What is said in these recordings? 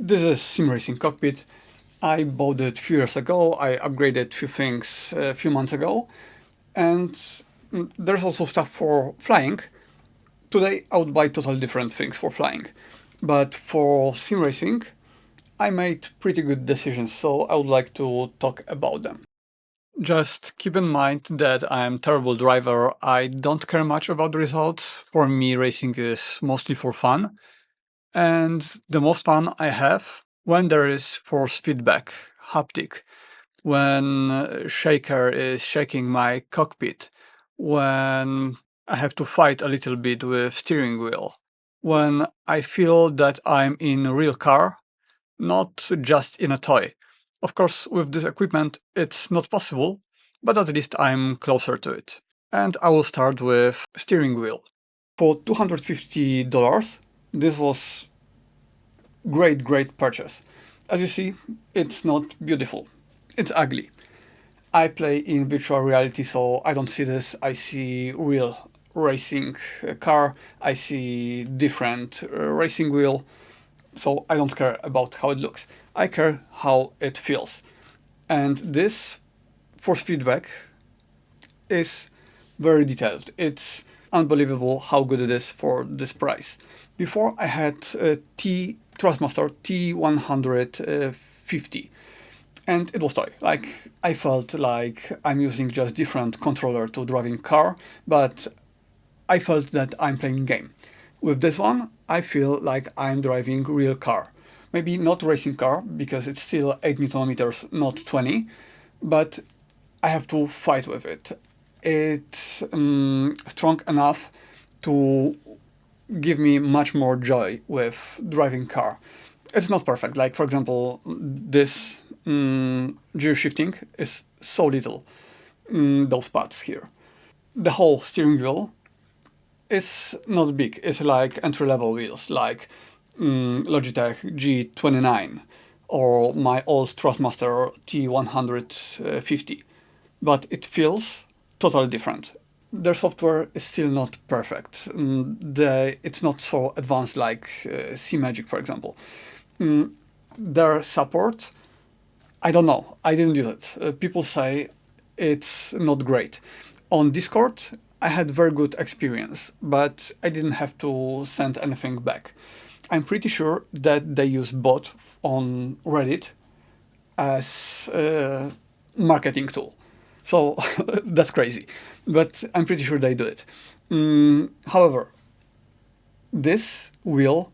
This is Simracing Cockpit. I bought it a few years ago. I upgraded a few things a few months ago. And there's also stuff for flying. Today I would buy totally different things for flying. But for Simracing, I made pretty good decisions, so I would like to talk about them. Just keep in mind that I'm a terrible driver. I don't care much about the results. For me, racing is mostly for fun. And the most fun I have when there is force feedback, haptic, when shaker is shaking my cockpit, when I have to fight a little bit with steering wheel, when I feel that I'm in a real car, not just in a toy. Of course, with this equipment, it's not possible, but at least I'm closer to it. And I will start with steering wheel. For $250, this was great purchase. As you see, it's not beautiful. It's ugly. I play in virtual reality, so I don't see this. I see real racing car. I see different racing wheel. So I don't care about how it looks. I care how it feels. And this force feedback is very detailed. It's unbelievable how good it is for this price. Before I had a Thrustmaster T150, and it was toy. Like, I felt like I'm using just different controller to driving car, but I felt that I'm playing game. With this one, I feel like I'm driving real car. Maybe not racing car, because it's still 8 Nm, not 20, but I have to fight with it. It's strong enough to give me much more joy with driving car. It's not perfect. Like, for example, this gear shifting is so little, those pads here. The whole steering wheel is not big. It's like entry-level wheels, like Logitech G29 or my old Thrustmaster T150. But it feels totally different. Their software is still not perfect. It's not so advanced like Simagic, for example. Their support, I don't know. I didn't use it. People say it's not great. On Discord, I had very good experience, but I didn't have to send anything back. I'm pretty sure that they use bot on Reddit as a marketing tool. So that's crazy, but I'm pretty sure they do it. However, this wheel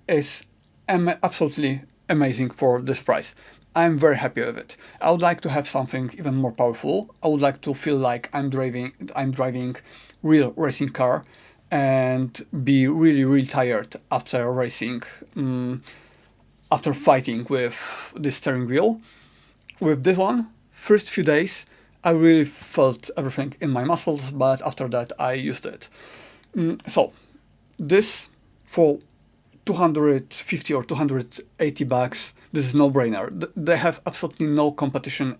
is absolutely amazing for this price. I'm very happy with it. I would like to have something even more powerful. I would like to feel like I'm driving real racing car and be really tired after racing, after fighting with the steering wheel. With this one, first few days, I really felt everything in my muscles, but after that I used it. So this for 250 or 280 bucks, this is no brainer. They have absolutely no competition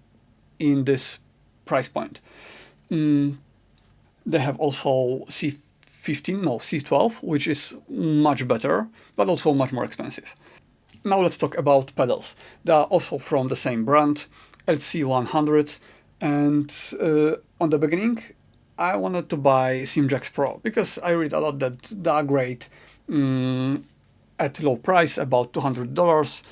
in this price point. They have also C12, which is much better, but also much more expensive. Now let's talk about pedals. They are also from the same brand, LC100, and on the beginning I wanted to buy Simjack Pro because I read a lot that they are great at low price, about $200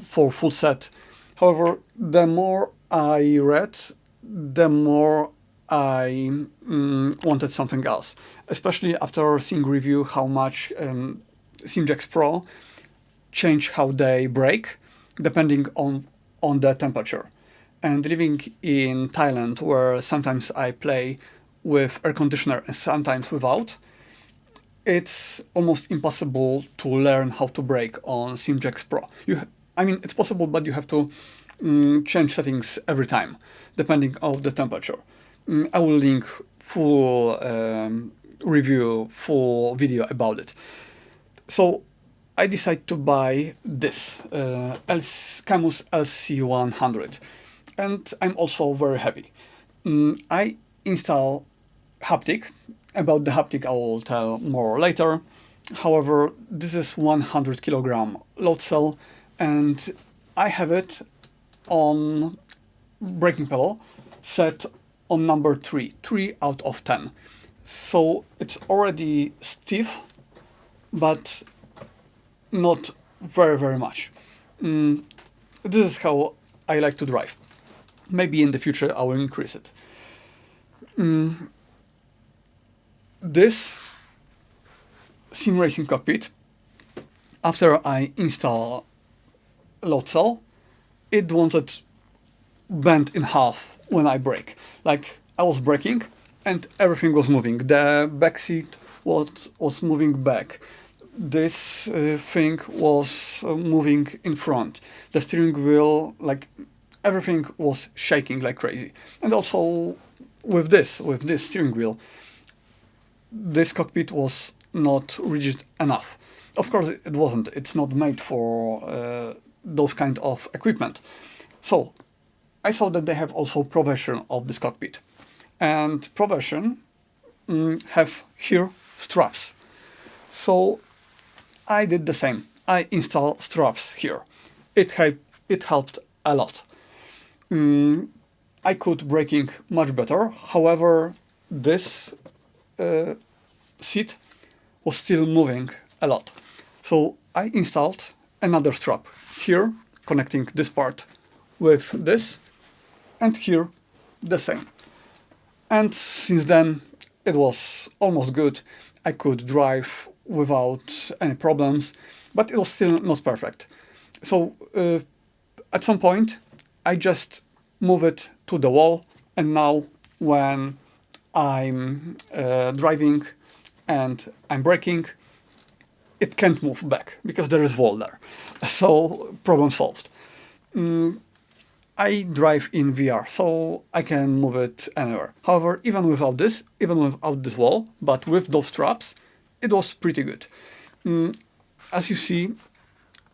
for full set. However, the more I read, the more I wanted something else, especially after seeing review how much Simjack Pro change how they brake depending on the temperature. And living in Thailand, where sometimes I play with air conditioner and sometimes without, it's almost impossible to learn how to brake on Simjack Pro. I mean, it's possible, but you have to change settings every time, depending on the temperature. I will link full review, full video about it. So I decided to buy this Cammus LC100, and I'm also very happy. I install Haptic. About the Haptic I will tell more later. However, this is 100 kilogram load cell, and I have it on braking pedal set on number 3 out of 10. So it's already stiff, but not very much. This is how I like to drive. Maybe in the future I will increase it. This Simracing cockpit, after I install load cell, it wanted bent in half when I brake. Like, I was braking and everything was moving. The back seat was moving back. This thing was moving in front. The steering wheel, like, everything was shaking like crazy. And also with this steering wheel, this cockpit was not rigid enough. Of course, it wasn't. It's not made for those kind of equipment. So I saw that they have also Pro version of this cockpit. And Pro version have here straps. So I did the same. I installed straps here. It helped a lot. I could braking much better. However, this seat was still moving a lot. So I installed another strap here, connecting this part with this, and here the same. And since then it was almost good. I could drive without any problems, but it was still not perfect. So at some point I just move it to the wall, and now when I'm driving and I'm braking, it can't move back because there is wall there. So problem solved. I drive in VR, so I can move it anywhere. However, even without this wall, but with those straps, it was pretty good. As you see,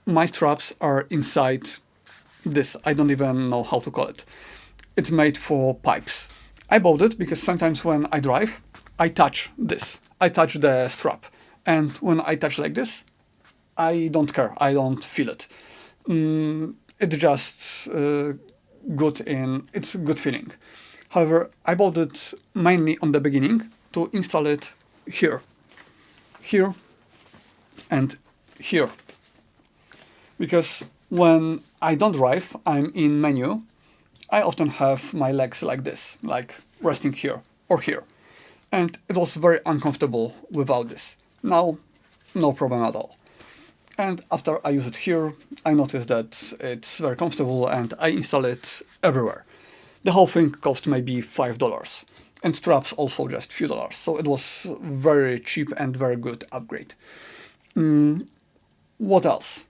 my straps are inside this. I don't even know how to call it. It's made for pipes. I bought it because sometimes when I drive, I touch this. I touch the strap. And when I touch like this, I don't care. I don't feel it. It's just it's a good feeling. However, I bought it mainly on the beginning to install it here, and here. Because when I don't drive, I'm in menu, I often have my legs like this, like resting here or here. And it was very uncomfortable without this. Now, no problem at all. And after I use it here, I noticed that it's very comfortable and I install it everywhere. The whole thing cost maybe $5, and straps also just a few dollars. So it was very cheap and very good upgrade. What else?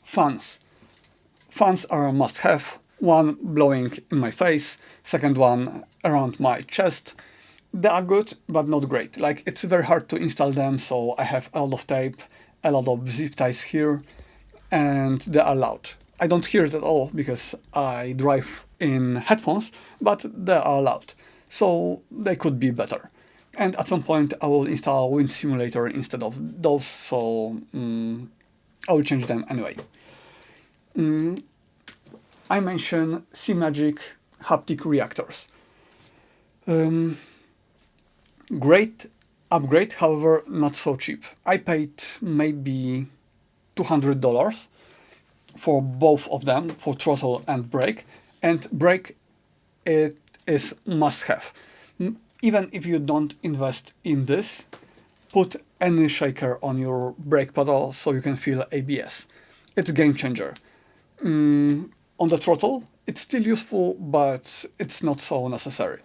Fans. Fans are a must-have. One blowing in my face, second one around my chest. They are good, but not great. Like, it's very hard to install them, so I have a lot of tape, a lot of zip ties here, and they are loud. I don't hear it at all because I drive in headphones, but they are loud. So they could be better. And at some point I will install Wind Simulator instead of those, so I will change them anyway. I mentioned Simagic Haptic Reactors. Great upgrade, however, not so cheap. I paid maybe $200 for both of them, for throttle and brake. And brake, it is must-have. Even if you don't invest in this, put any shaker on your brake pedal so you can feel ABS. It's a game changer. On the throttle, it's still useful, but it's not so necessary.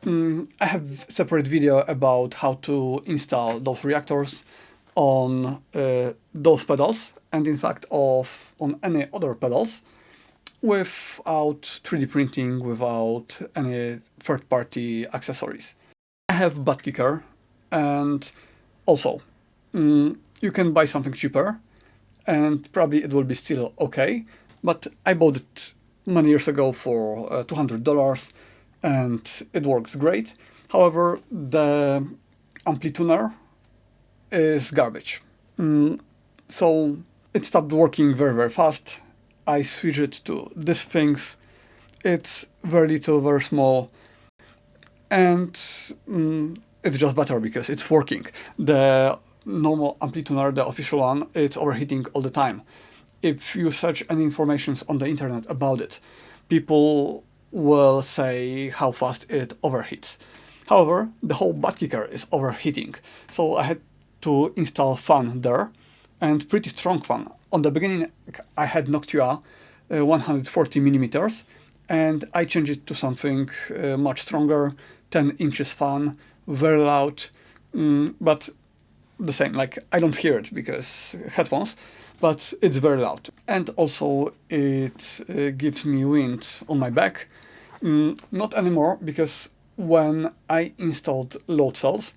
I have a separate video about how to install those reactors on those pedals, and in fact on any other pedals, without 3D printing, without any third-party accessories. I have Buttkicker, and also you can buy something cheaper, and probably it will be still okay, but I bought it many years ago for $200, and it works great. However, the amplituner is garbage. So it stopped working very, very fast. I switched it to these things. It's very little, very small, and it's just better because it's working. The normal amplituner, the official one, it's overheating all the time. If you search any information on the internet about it, people will say how fast it overheats. However, the whole Buttkicker is overheating, so I had to install fan there, and pretty strong fan. On the beginning, I had Noctua 140 millimeters, and I changed it to something much stronger, 10 inches fan, very loud, but the same, like I don't hear it because headphones, but it's very loud. And also it gives me wind on my back. Not anymore, because when I installed load cells,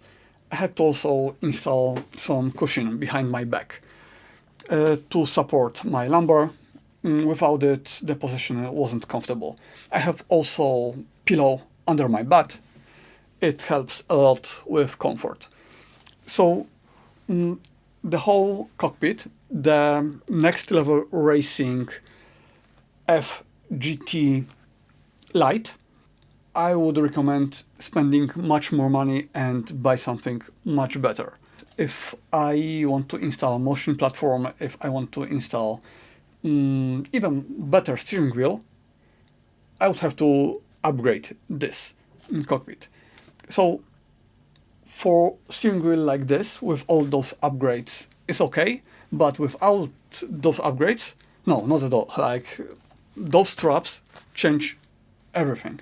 I had to also install some cushion behind my back to support my lumbar. Without it, the position wasn't comfortable. I have also pillow under my butt. It helps a lot with comfort. So the whole cockpit, the next level racing GT-Lite, I would recommend spending much more money and buy something much better. If I want to install a motion platform, if I want to install even better steering wheel, I would have to upgrade this cockpit. So for steering wheel like this, with all those upgrades, it's okay, but without those upgrades, no, not at all. Like, those straps change everything.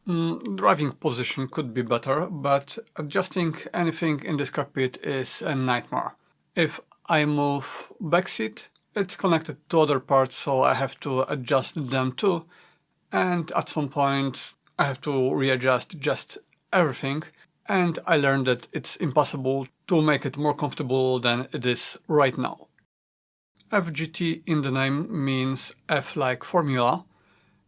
Driving position could be better, but adjusting anything in this cockpit is a nightmare. If I move backseat, it's connected to other parts, so I have to adjust them too, and at some point I have to readjust just everything, and I learned that it's impossible to make it more comfortable than it is right now. FGT in the name means F like formula.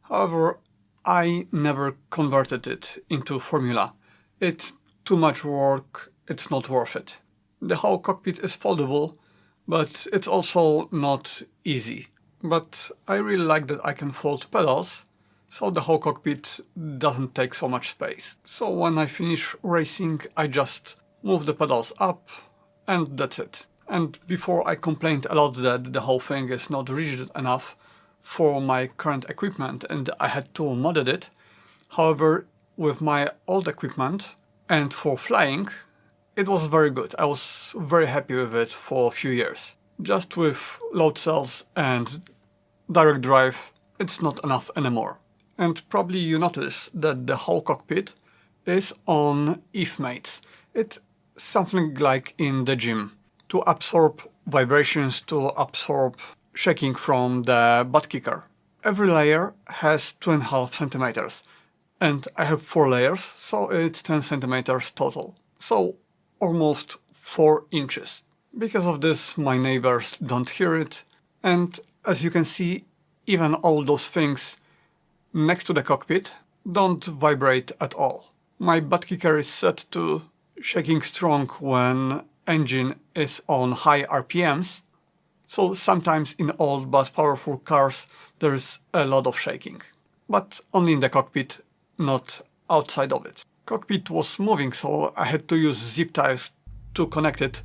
However, I never converted it into formula. It's too much work, it's not worth it. The whole cockpit is foldable, but it's also not easy. But I really like that I can fold pedals, so the whole cockpit doesn't take so much space. So when I finish racing, I just move the pedals up, and that's it. And before I complained a lot that the whole thing is not rigid enough for my current equipment and I had to mod it. However, with my old equipment and for flying, it was very good. I was very happy with it for a few years. Just with load cells and direct drive, it's not enough anymore. And probably you notice that the whole cockpit is on EF mates. It's something like in the gym, to absorb vibrations, to absorb shaking from the Buttkicker. Every layer has 2.5 centimeters, and I have 4 layers, so it's 10 centimeters total. So almost 4 inches. Because of this, my neighbors don't hear it, and as you can see, even all those things next to the cockpit don't vibrate at all. My Buttkicker is set to shaking strong when engine is on high RPMs, so sometimes in old but powerful cars there is a lot of shaking. But only in the cockpit, not outside of it. Cockpit was moving, so I had to use zip ties to connect it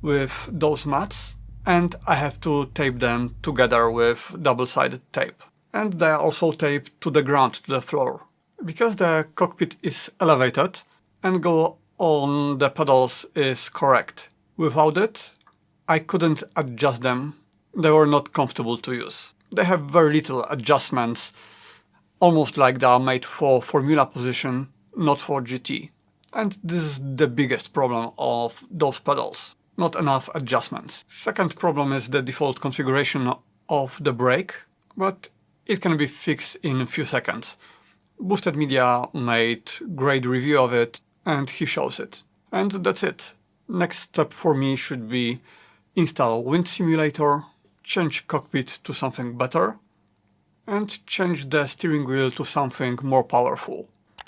with those mats, and I have to tape them together with double-sided tape. And they are also taped to the ground, to the floor. Because the cockpit is elevated, angle on the pedals is correct. Without it, I couldn't adjust them. They were not comfortable to use. They have very little adjustments, almost like they are made for Formula position, not for GT. And this is the biggest problem of those pedals. Not enough adjustments. Second problem is the default configuration of the brake, but it can be fixed in a few seconds. Boosted Media made great review of it, and he shows it. And that's it. Next step for me should be install wind simulator, change cockpit to something better, and change the steering wheel to something more powerful.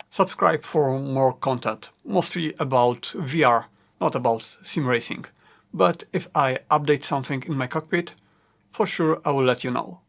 Subscribe for more content, mostly about VR, not about sim racing. but if I update something in my cockpit, for sure I will let you know.